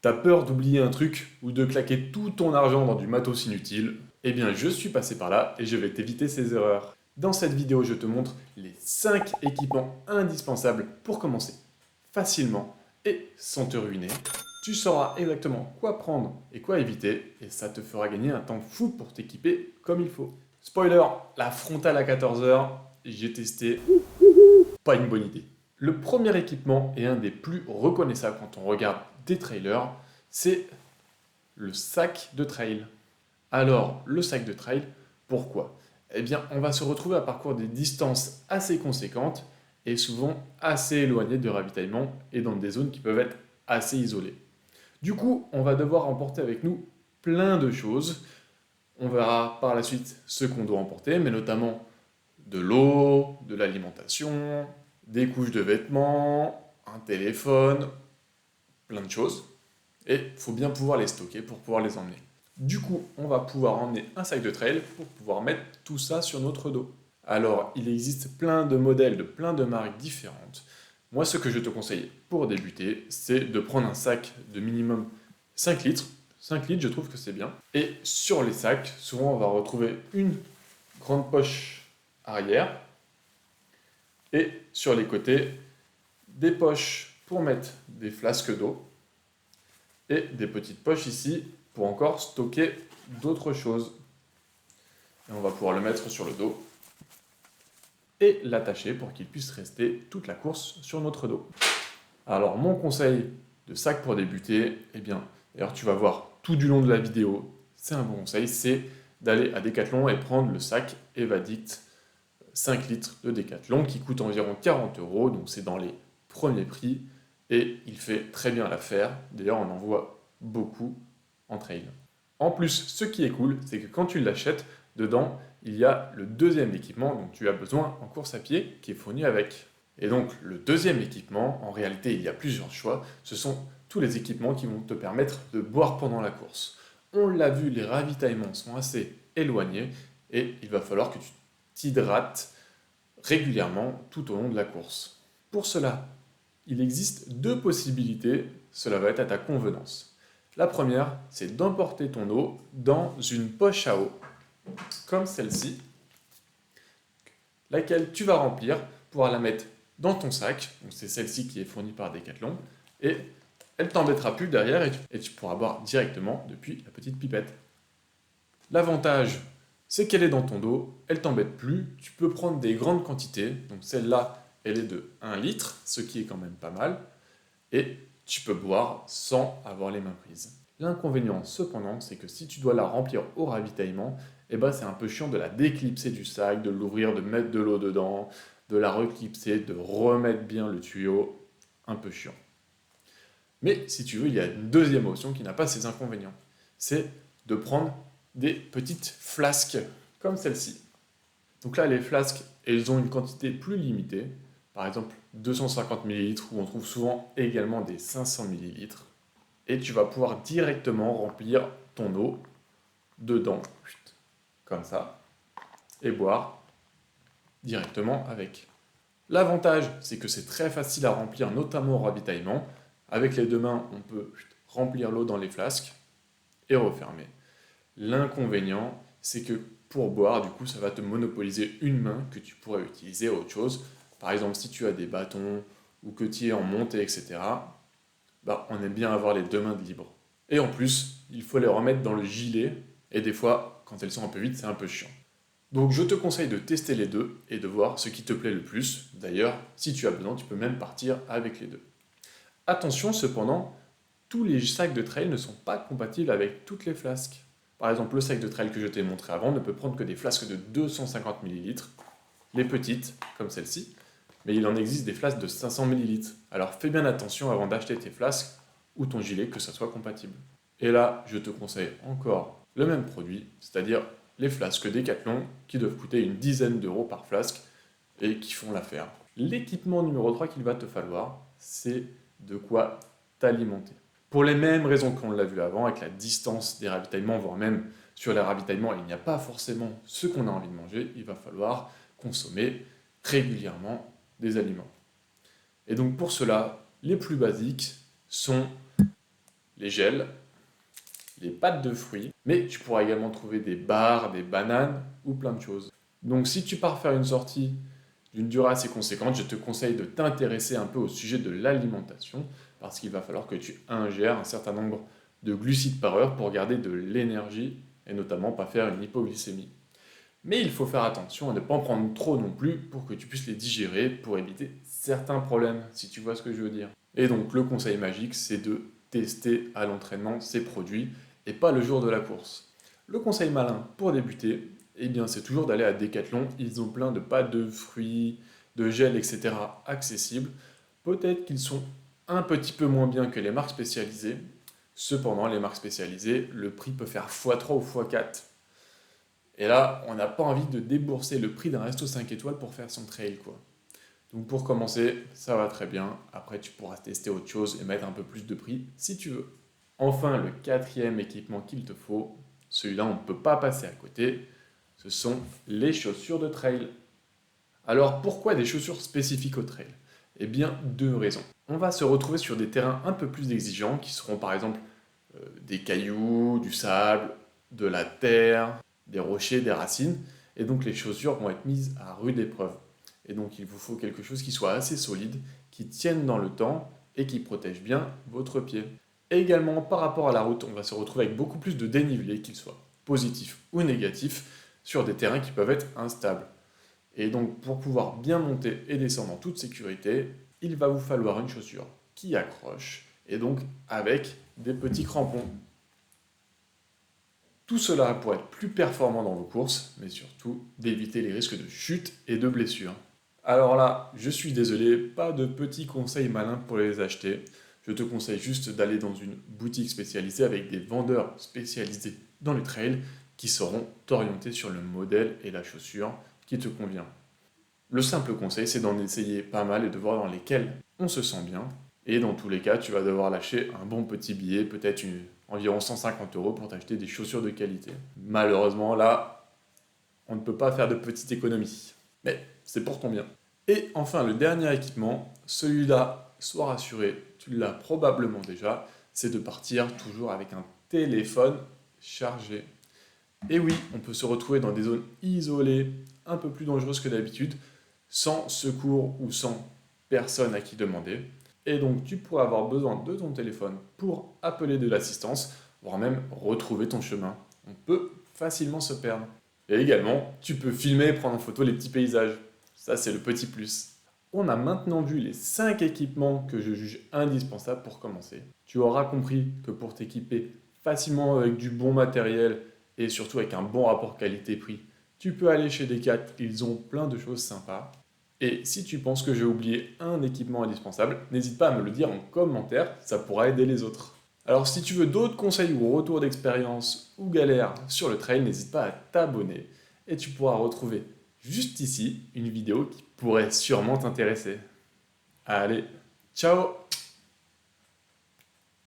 T'as peur d'oublier un truc ou de claquer tout ton argent dans du matos inutile? Eh bien, je suis passé par là et je vais t'éviter ces erreurs. Dans cette vidéo, je te montre les 5 équipements indispensables pour commencer facilement et sans te ruiner. Tu sauras exactement quoi prendre et quoi éviter et ça te fera gagner un temps fou pour t'équiper comme il faut. Spoiler, la frontale à 14 h, j'ai testé, pas une bonne idée. Le premier équipement et un des plus reconnaissables quand on regarde des trailers, c'est le sac de trail. Alors, le sac de trail, pourquoi? Eh bien, on va se retrouver à parcourir des distances assez conséquentes et souvent assez éloignées de ravitaillement et dans des zones qui peuvent être assez isolées. Du coup, on va devoir emporter avec nous plein de choses. On verra par la suite ce qu'on doit emporter, mais notamment de l'eau, de l'alimentation, des couches de vêtements, un téléphone, plein de choses. Et il faut bien pouvoir les stocker pour pouvoir les emmener. Du coup, on va pouvoir emmener un sac de trail pour pouvoir mettre tout ça sur notre dos. Alors, il existe plein de modèles de plein de marques différentes. Moi, ce que je te conseille pour débuter, c'est de prendre un sac de minimum 5 litres. 5 litres, je trouve que c'est bien. Et sur les sacs, souvent, on va retrouver une grande poche arrière et sur les côtés, des poches pour mettre des flasques d'eau et des petites poches ici pour encore stocker d'autres choses. Et on va pouvoir le mettre sur le dos et l'attacher pour qu'il puisse rester toute la course sur notre dos. Alors mon conseil de sac pour débuter, eh bien, d'ailleurs tu vas voir tout du long de la vidéo, c'est un bon conseil, c'est d'aller à Decathlon et prendre le sac Evadict 5 litres de Decathlon qui coûte environ 40 €, donc c'est dans les premiers prix et il fait très bien l'affaire. D'ailleurs, on en voit beaucoup en trail. En plus, ce qui est cool, c'est que quand tu l'achètes, dedans, il y a le deuxième équipement dont tu as besoin en course à pied qui est fourni avec. Et donc, le deuxième équipement, en réalité, il y a plusieurs choix. Ce sont tous les équipements qui vont te permettre de boire pendant la course. On l'a vu, les ravitaillements sont assez éloignés et il va falloir que tu t'hydrates régulièrement tout au long de la course. Pour cela, il existe deux possibilités, cela va être à ta convenance. La première, c'est d'emporter ton eau dans une poche à eau, comme celle-ci, laquelle tu vas remplir pour la mettre dans ton sac, donc c'est celle-ci qui est fournie par Decathlon, et elle t'embêtera plus derrière et tu pourras boire directement depuis la petite pipette. L'avantage, c'est qu'elle est dans ton dos, elle t'embête plus, tu peux prendre des grandes quantités, donc celle-là, elle est de 1 litre, ce qui est quand même pas mal, et tu peux boire sans avoir les mains prises. L'inconvénient cependant, c'est que si tu dois la remplir au ravitaillement, eh ben, c'est un peu chiant de la déclipser du sac, de l'ouvrir, de mettre de l'eau dedans, de la reclipser, de remettre bien le tuyau, un peu chiant. Mais si tu veux, il y a une deuxième option qui n'a pas ces inconvénients, c'est de prendre des petites flasques comme celle-ci. Donc là, les flasques, elles ont une quantité plus limitée, par exemple 250 ml, où on trouve souvent également des 500 ml. Et tu vas pouvoir directement remplir ton eau dedans, comme ça, et boire directement avec. L'avantage, c'est que c'est très facile à remplir, notamment au ravitaillement. Avec les deux mains, on peut remplir l'eau dans les flasques et refermer. L'inconvénient, c'est que pour boire, du coup, ça va te monopoliser une main que tu pourrais utiliser à autre chose. Par exemple, si tu as des bâtons ou que tu es en montée, etc., bah, on aime bien avoir les deux mains de libre. Et en plus, il faut les remettre dans le gilet, et des fois, quand elles sont un peu vides, c'est un peu chiant. Donc je te conseille de tester les deux et de voir ce qui te plaît le plus. D'ailleurs, si tu as besoin, tu peux même partir avec les deux. Attention cependant, tous les sacs de trail ne sont pas compatibles avec toutes les flasques. Par exemple, le sac de trail que je t'ai montré avant ne peut prendre que des flasques de 250 ml, les petites, comme celle-ci, mais il en existe des flasques de 500 ml. Alors fais bien attention avant d'acheter tes flasques ou ton gilet que ça soit compatible. Et là, je te conseille encore le même produit, c'est-à-dire les flasques Decathlon qui doivent coûter une dizaine d'euros par flasque et qui font l'affaire. L'équipement numéro 3 qu'il va te falloir, c'est de quoi t'alimenter. Pour les mêmes raisons qu'on l'a vu avant, avec la distance des ravitaillements, voire même sur les ravitaillements, il n'y a pas forcément ce qu'on a envie de manger, il va falloir consommer régulièrement des aliments. Et donc pour cela, les plus basiques sont les gels, les pâtes de fruits, mais tu pourras également trouver des bars, des bananes ou plein de choses. Donc si tu pars faire une sortie d'une durée assez conséquente, je te conseille de t'intéresser un peu au sujet de l'alimentation, parce qu'il va falloir que tu ingères un certain nombre de glucides par heure pour garder de l'énergie et notamment pas faire une hypoglycémie. Mais il faut faire attention à ne pas en prendre trop non plus pour que tu puisses les digérer pour éviter certains problèmes, si tu vois ce que je veux dire. Et donc le conseil magique, c'est de tester à l'entraînement ces produits et pas le jour de la course. Le conseil malin pour débuter, eh bien c'est toujours d'aller à Decathlon, ils ont plein de pâtes de fruits, de gel, etc. accessibles. Peut-être qu'ils sont un petit peu moins bien que les marques spécialisées. Cependant, les marques spécialisées, le prix peut faire x3 ou x4. Et là, on n'a pas envie de débourser le prix d'un resto 5 étoiles pour faire son trail, quoi. Donc pour commencer, ça va très bien. Après, tu pourras tester autre chose et mettre un peu plus de prix si tu veux. Enfin, le quatrième équipement qu'il te faut, celui-là, on ne peut pas passer à côté, ce sont les chaussures de trail. Alors pourquoi des chaussures spécifiques au trail? Eh bien, deux raisons. On va se retrouver sur des terrains un peu plus exigeants qui seront par exemple des cailloux, du sable, de la terre, des rochers, des racines. Et donc les chaussures vont être mises à rude épreuve. Et donc il vous faut quelque chose qui soit assez solide, qui tienne dans le temps et qui protège bien votre pied. Et également par rapport à la route, on va se retrouver avec beaucoup plus de dénivelé, qu'il soit positif ou négatif, sur des terrains qui peuvent être instables. Et donc pour pouvoir bien monter et descendre en toute sécurité, il va vous falloir une chaussure qui accroche et donc avec des petits crampons. Tout cela pour être plus performant dans vos courses, mais surtout d'éviter les risques de chute et de blessures. Alors là, je suis désolé, pas de petits conseils malins pour les acheter. Je te conseille juste d'aller dans une boutique spécialisée avec des vendeurs spécialisés dans le trail qui sauront t'orienter sur le modèle et la chaussure qui te convient. Le simple conseil, c'est d'en essayer pas mal et de voir dans lesquels on se sent bien. Et dans tous les cas, tu vas devoir lâcher un bon petit billet, peut-être environ 150 € pour t'acheter des chaussures de qualité. Malheureusement, là, on ne peut pas faire de petites économies. Mais c'est pour ton bien. Et enfin, le dernier équipement, celui-là, sois rassuré, tu l'as probablement déjà, c'est de partir toujours avec un téléphone chargé. Et oui, on peut se retrouver dans des zones isolées, un peu plus dangereuses que d'habitude, sans secours ou sans personne à qui demander. Et donc, tu pourrais avoir besoin de ton téléphone pour appeler de l'assistance, voire même retrouver ton chemin. On peut facilement se perdre. Et également, tu peux filmer et prendre en photo les petits paysages. Ça, c'est le petit plus. On a maintenant vu les 5 équipements que je juge indispensables pour commencer. Tu auras compris que pour t'équiper facilement avec du bon matériel et surtout avec un bon rapport qualité-prix, tu peux aller chez Decat, ils ont plein de choses sympas. Et si tu penses que j'ai oublié un équipement indispensable, n'hésite pas à me le dire en commentaire, ça pourra aider les autres. Alors si tu veux d'autres conseils ou retours d'expérience ou galères sur le trail, n'hésite pas à t'abonner et tu pourras retrouver juste ici une vidéo qui pourrait sûrement t'intéresser. Allez, ciao!